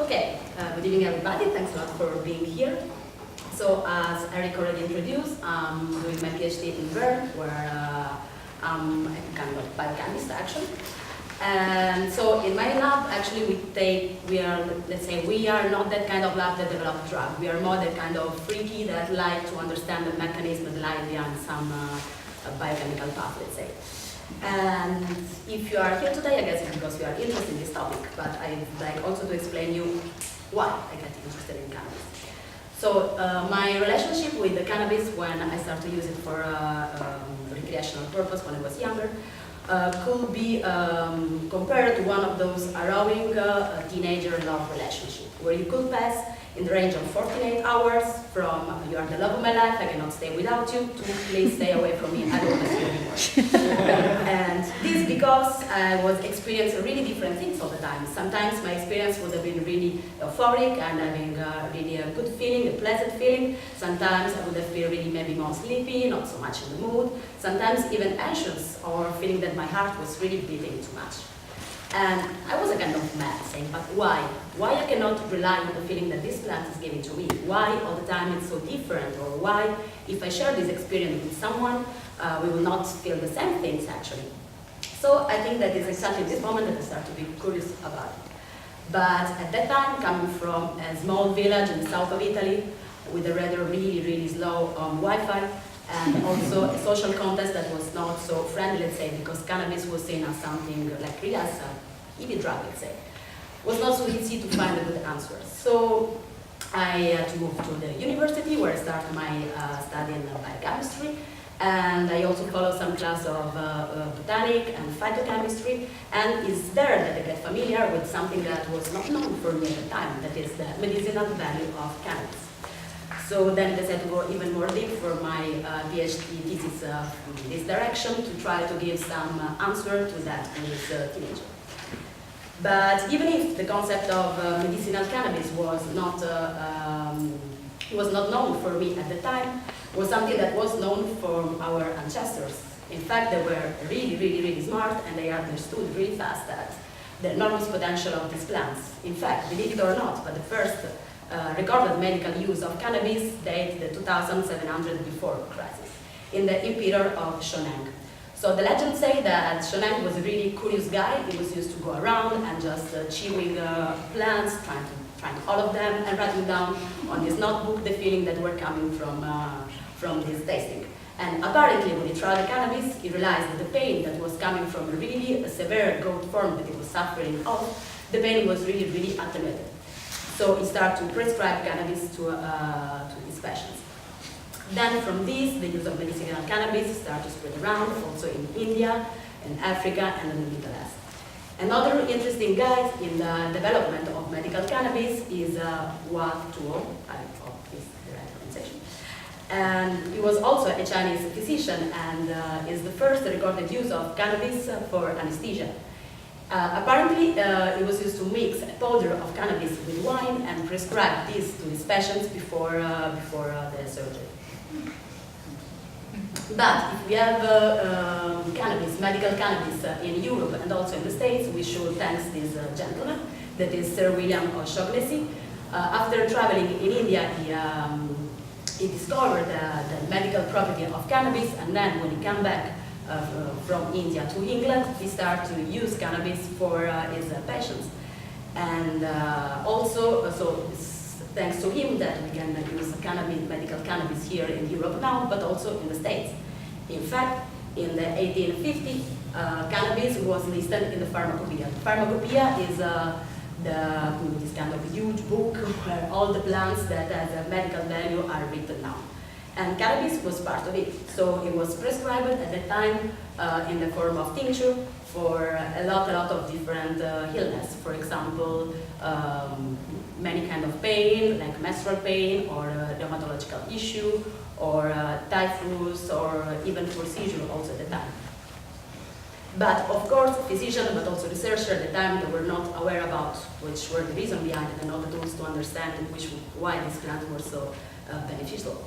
Okay, good evening everybody, thanks a lot for being here. So as Eric already introduced, I'm doing my PhD in Bern, where I'm a kind of biochemist actually. And so in my lab, actually we are not that kind of lab that develop drug. We are more that kind of freaky that like to understand the mechanism that lie behind some biochemical path, let's say. And if you are here today, I guess it's because you are interested in this topic, but I'd like also to explain you why I got interested in cannabis. So my relationship with the cannabis when I started to use it for recreational purpose when I was younger could be compared to one of those harrowing teenager love relationship, where you could pass in the range of 48 hours from you are the love of my life, I cannot stay without you, to please stay away from me, I don't want to see you anymore. And this because I was experiencing really different things all the time. Sometimes my experience would have been really euphoric and having really a good feeling, a pleasant feeling. Sometimes I would have been really maybe more sleepy, not so much in the mood. Sometimes even anxious or feeling that my heart was really beating too much. And I was a kind of mad, saying, but why? Why I cannot rely on the feeling that this plant is giving to me? Why all the time it's so different? Or why, if I share this experience with someone, we will not feel the same things actually? So I think that it's exactly this moment that I start to be curious about it. But at that time, coming from a small village in the south of Italy, with a rather really slow Wi-Fi, and also a social context that was not so friendly, let's say, because cannabis was seen as something like really as a hippie drug, let's say. It was not so easy to find a good answers. So I had to move to the university where I started my study in biochemistry, and I also followed some class of botanic and phytochemistry, and it's there that I get familiar with something that was not known for me at the time, that is the medicinal value of cannabis. So then I decided to go even more deep for my PhD thesis in this direction to try to give some answer to that in this teenager. But even if the concept of medicinal cannabis was not known for me at the time, was something that was known from our ancestors. In fact, they were really smart, and they understood really fast that the enormous potential of these plants. In fact, believe it or not, but the first recorded medical use of cannabis date the 2700 before crisis in the Emperor of Shoneng. So the legends say that Shoneng was a really curious guy. He was used to go around and just chewing plants, trying all of them, and writing down on his notebook the feeling that were coming from this tasting. And apparently, when he tried the cannabis, he realized that the pain that was coming from a really severe gout form that he was suffering of, the pain was really attenuated. So he started to prescribe cannabis to his patients. Then from this, the use of medicinal cannabis started to spread around, also in India, in Africa, and in the Middle East. Another interesting guy in the development of medical cannabis is Hua Tuo, I hope this is the right pronunciation. And he was also a Chinese physician and is the first recorded use of cannabis for anesthesia. Apparently, it was used to mix a powder of cannabis with wine and prescribe this to his patients before the surgery. But if we have cannabis, medical cannabis in Europe and also in the States, we should thank this gentleman, that is Sir William O'Shaughnessy. After traveling in India, he discovered the medical property of cannabis, and then when he came back from India to England, he started to use cannabis for his patients. And also, so it's thanks to him that we can use cannabis, medical cannabis here in Europe now, but also in the States. In fact, in the 1850s, cannabis was listed in the Pharmacopoeia. The Pharmacopoeia is this kind of huge book where all the plants that have a medical value are written down. And cannabis was part of it. So it was prescribed at the time in the form of tincture for a lot of different illness. For example, many kind of pain, like menstrual pain, or dermatological issue, or typhus, or even for seizure also at the time. But of course, physicians, but also researchers at the time, they were not aware about which were the reason behind it and not the tools to understand why these plants were so beneficial.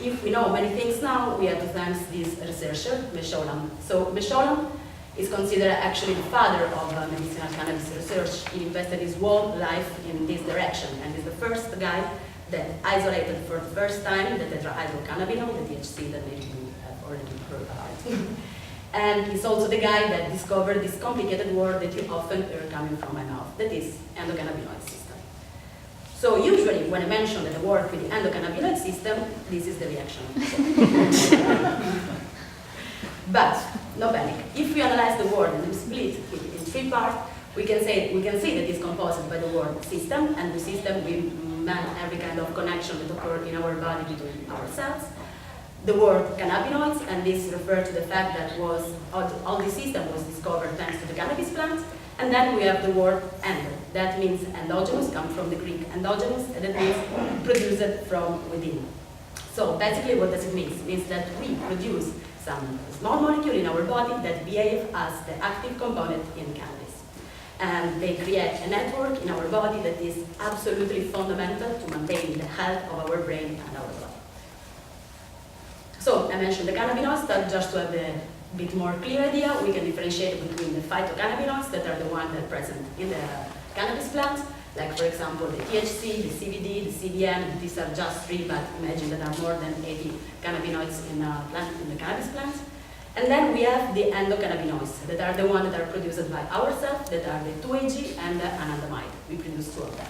If we know many things now, we have to thank this researcher, Mesholam. So Mesholam is considered actually the father of medicinal cannabis research. He invested his whole life in this direction, and is the first guy that isolated for the first time the tetrahydrocannabinol, the THC that maybe you have already heard about. And he's also the guy that discovered this complicated word that you often hear coming from my mouth, that is endocannabinoid system. So usually when I mention that I work with the endocannabinoid system, this is the reaction. But no panic. If we analyze the word and we split it in three parts, we can see that it's composed by the word system, and the system we mean every kind of connection that occurs in our body between our cells. The word cannabinoids, and this refers to the fact that all the system was discovered thanks to the cannabis plant. And then we have the word endo. That means endogenous, comes from the Greek endogenous, and that means produced from within. So basically what does it mean? It means that we produce some small molecule in our body that behave as the active component in cannabis. And they create a network in our body that is absolutely fundamental to maintain the health of our brain and our body. So I mentioned the cannabinoids, that just to have a bit more clear idea, we can differentiate between the phytocannabinoids that are the ones that are present in the cannabis plant, like for example the THC, the CBD, the CBN. These are just three, but imagine there are more than 80 cannabinoids in the cannabis plant. And then we have the endocannabinoids, that are the ones that are produced by ourselves, that are the 2-AG and the anandamide. We produce two of them.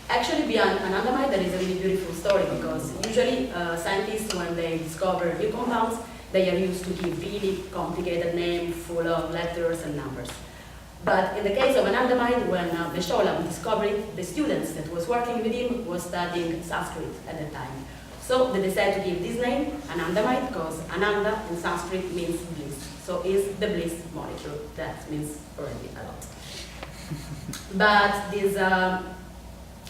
Actually, beyond anandamide, there is a really beautiful story, because usually scientists, when they discover new compounds, they are used to give really complicated names full of letters and numbers. But in the case of anandamide, when Besholam discovered it, the students that was working with him was studying Sanskrit at the time. So they decided to give this name, anandamide, because ananda in Sanskrit means bliss. So it's the bliss molecule. That means already a lot. But these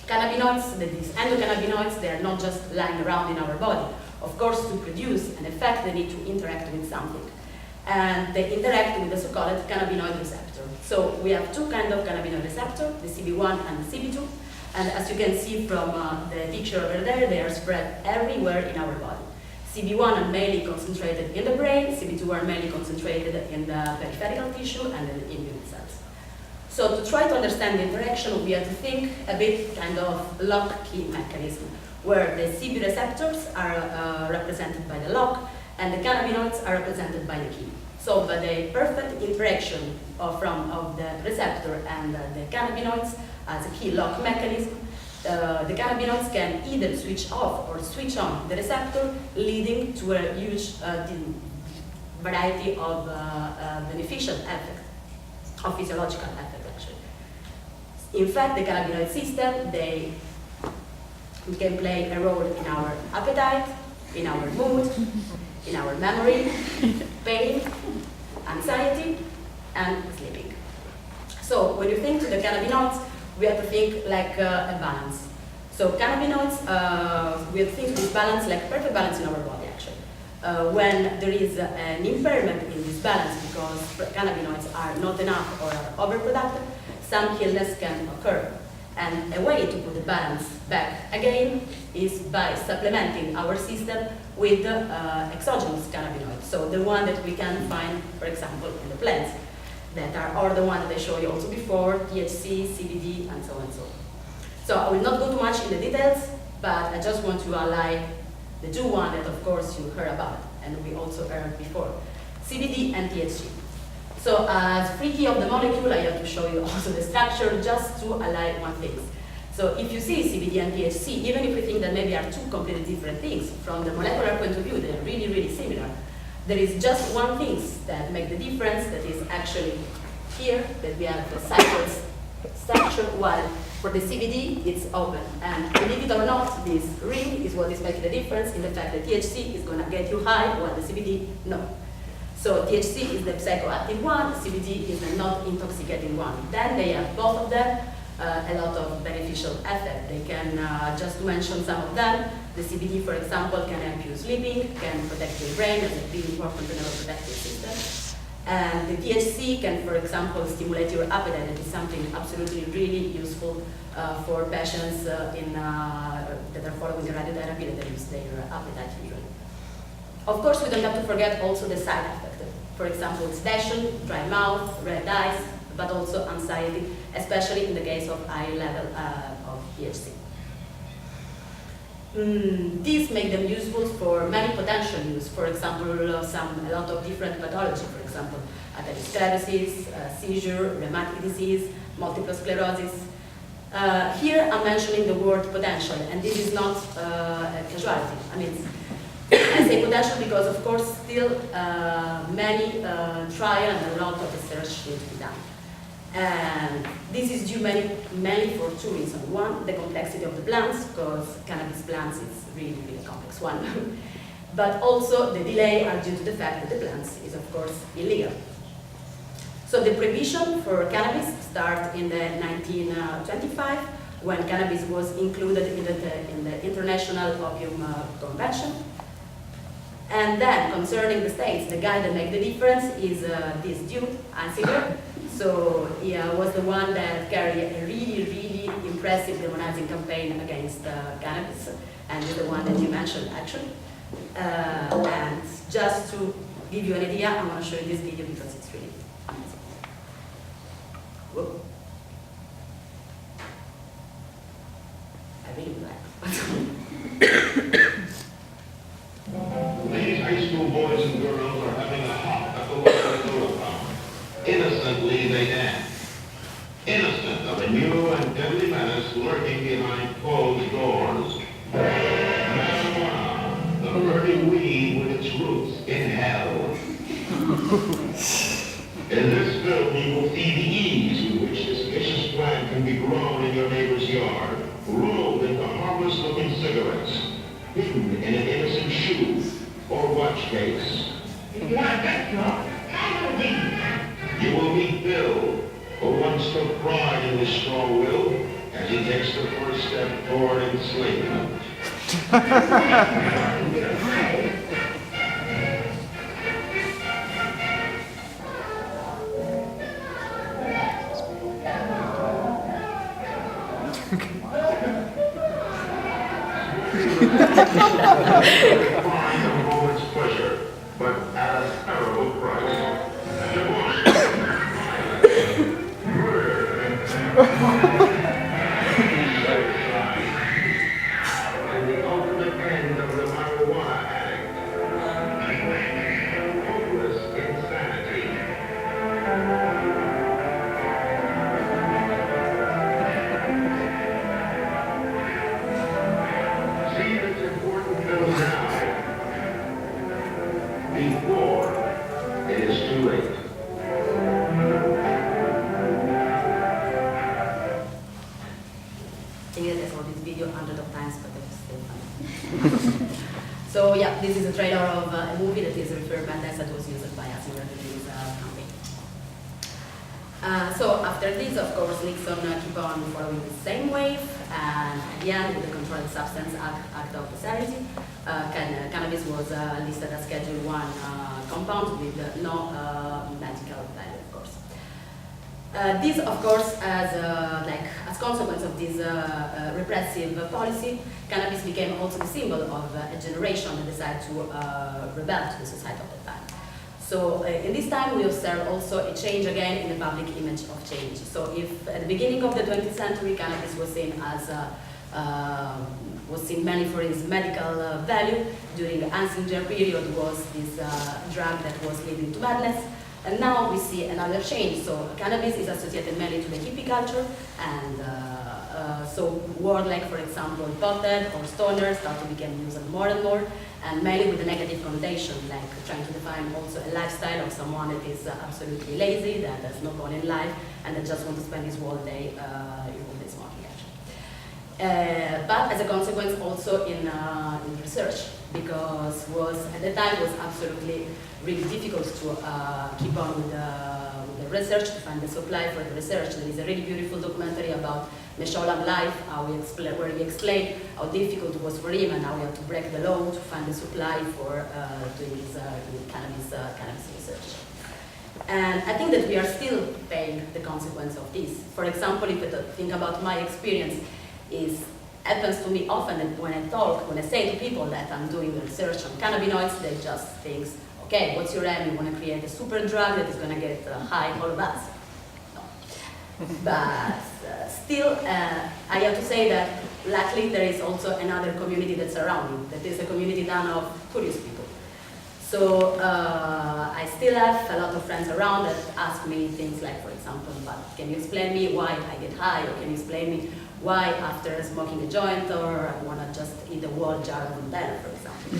cannabinoids, these endocannabinoids, they are not just lying around in our body. Of course, to produce an effect, they need to interact with something. And they interact with the so-called cannabinoid receptor. So we have two kinds of cannabinoid receptor, the CB1 and the CB2. And as you can see from the picture over there, they are spread everywhere in our body. CB1 are mainly concentrated in the brain, CB2 are mainly concentrated in the peripheral tissue and in the immune cells. So to try to understand the interaction, we have to think a bit kind of lock-key mechanism, where the CB receptors are represented by the lock, and the cannabinoids are represented by the key. So by the perfect interaction of the receptor and the cannabinoids as a key lock mechanism, the cannabinoids can either switch off or switch on the receptor, leading to a huge variety of beneficial effects, of physiological effects actually. In fact, the cannabinoid system, they can play a role in our appetite, in our mood, in our memory, pain, anxiety, and sleeping. So when you think to the cannabinoids, we have to think like a balance. So cannabinoids, we have to think this balance like perfect balance in our body actually. When there is an impairment in this balance because cannabinoids are not enough or are overproductive, some illness can occur. And a way to put the balance back again is by supplementing our system with exogenous cannabinoids. So the one that we can find, for example, in the plants, that are the ones that I showed you also before, THC, CBD, and so on and so on. So I will not go too much in the details, but I just want to highlight the two ones that of course you heard about, and we also heard before, CBD and THC. So as free key of the molecule, I have to show you also the structure just to highlight one thing. So if you see CBD and THC, even if we think that maybe are two completely different things, from the molecular point of view, they're really, really similar. There is just one thing that makes the difference, that is actually here, that we have the cycles structure, while for the CBD, it's open. And believe it or not, this ring is what is making the difference in the fact that THC is going to get you high, while the CBD, no. So THC is the psychoactive one, CBD is the not intoxicating one. Then they have both of them a lot of beneficial effect. They can, just to mention some of them, the CBD, for example, can help you sleeping, can protect your brain as a really important neuroprotective system. And the THC can, for example, stimulate your appetite. That is something absolutely really useful for patients that are following the radiotherapy that use their appetite usually. Of course, we don't have to forget also the side effect. For example, sedation, dry mouth, red eyes, but also anxiety, especially in the case of high level of THC. These make them useful for many potential use. For example, a lot of different pathology. For example, atherosclerosis, seizure, rheumatic disease, multiple sclerosis. Here I'm mentioning the word potential, and this is not a casualty. I mean, I say potential because, of course, still many trial and a lot of research need to be done. And this is due mainly for two reasons. One, the complexity of the plants, because cannabis plants is really, really a complex one. But also the delay are due to the fact that the plants is, of course, illegal. So the prohibition for cannabis started in the 1925, when cannabis was included in the International Opium Convention. And then, concerning the states, the guy that made the difference is this dude, Ansinger. So he was the one that carried a really, really impressive demonizing campaign against cannabis, and is the one that you mentioned, actually. And just to give you an idea, I'm going to show you this video because it's really amazing. Whoa. I really like it. These high school boys and girls are having a hop at the local fountain. Innocently they dance. Innocent of a new and deadly menace lurking behind closed doors. Marijuana, the burning weed with its roots in hell. In this film, you will see the ease with which this vicious plant can be grown in your neighbor's yard, rolled into harmless-looking cigarettes, hidden in an innocent shoe or watch case. You will meet Bill, who once took pride in his strong will as he takes the first step toward enslavement. Find a moment's pleasure, but at a terrible price. Murder. And the ultimate end of the marijuana addict. Hopeless insanity. See this important film now, before it is too late. I saw this video hundreds of times, but it was still fun. So yeah, this is a trailer of a movie that is referred that was used by us in this campaign. So after this, of course, Nixon keep on following the same wave, and at the end, with the Controlled Substance Act of the 70s, cannabis was listed as Schedule 1 compound with no medical value, of course. This, of course, as consequence of this repressive policy, cannabis became also the symbol of a generation that decided to rebel to the society of the time. So in this time, we observe also a change again in the public image of change. So if at the beginning of the 20th century, cannabis was seen as was seen mainly for its medical value, during the Ansinger period was this drug that was leading to madness. And now we see another change. So cannabis is associated mainly to the hippie culture, and so words like, for example, potted or stoner start to become used more and more, and mainly with a negative connotation, like trying to define also a lifestyle of someone that is absolutely lazy, that has no goal in life, and that just wants to spend his whole day in smoking, actually. But as a consequence, also in research, because at the time was absolutely really difficult to keep on with the research, to find the supply for the research. There is a really beautiful documentary about Mesholam's life, where he explained how difficult it was for him and how he had to break the law to find the supply for doing his cannabis research. And I think that we are still paying the consequence of this. For example, if I think about my experience, is happens to me often that when I say to people that I'm doing research on cannabinoids, they just think, okay, what's your aim? You want to create a super drug that is going to get high all of us? No. But still, I have to say that luckily there is also another community that's around me, that is a community done of curious people. So I still have a lot of friends around that ask me things like, for example, but can you explain me why I get high, or can you explain me why after smoking a joint, or I want to just eat a whole jar of Nutella, for example.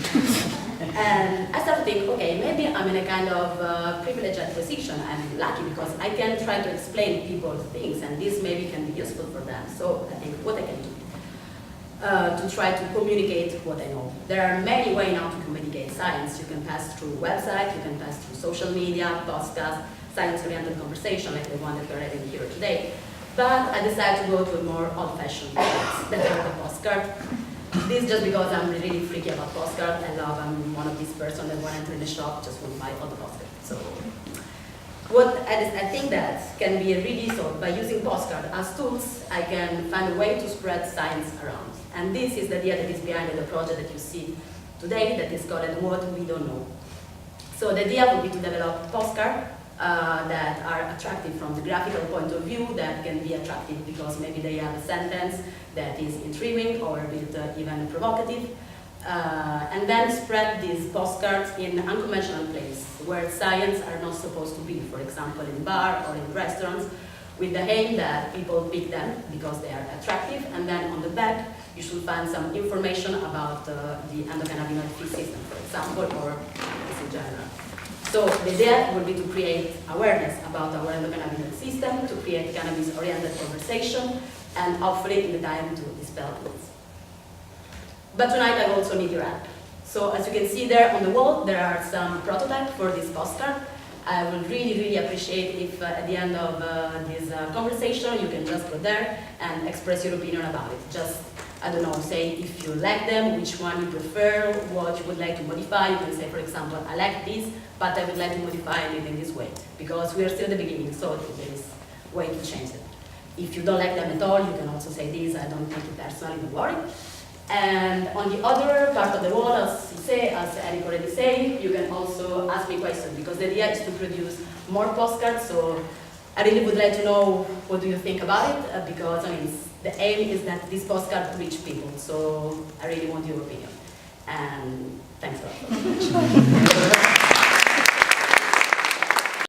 And I started to think, okay, maybe I'm in a kind of privileged position. I'm lucky because I can try to explain people things, and this maybe can be useful for them. So I think what I can do to try to communicate what I know. There are many ways now to communicate science. You can pass through websites, you can pass through social media, podcasts, science-oriented conversation like the one that we're having here today. But I decided to go to a more old-fashioned methods that are the postcard. This just because I'm really freaky about postcards. I'm one of these persons that when I enter the shop just want to buy all the postcards. So what I think that can be really solved by using postcards as tools. I can find a way to spread science around. And this is the idea that is behind the project that you see today that is called What We Don't Know. So the idea would be to develop postcards that are attractive from the graphical point of view, that can be attractive because maybe they have a sentence that is intriguing or a bit even provocative, and then spread these postcards in unconventional places where science are not supposed to be, for example in bar or in restaurants, with the aim that people pick them because they are attractive, and then on the back you should find some information about the endocannabinoid system, for example, or this in general. So the idea would be to create awareness about our endocannabinoid system, to create cannabis-oriented conversation, and hopefully in the time to dispel myths. But tonight I also need your help. So as you can see there on the wall, there are some prototypes for this postcard. I would really appreciate if at the end of this conversation you can just go there and express your opinion about it. Just, I don't know, say if you like them, which one you prefer, what you would like to modify. You can say, for example, I like this, but I would like to modify it in this way, because we are still at the beginning, so there is a way to change it. If you don't like them at all, you can also say this, I don't take it personally, don't worry. And on the other part of the wall, as Eric already said, you can also ask me questions, because the idea is to produce more postcards, so I really would like to know what do you think about it, because I mean, the aim is that this postcard reach people, so I really want your opinion. And thanks a lot.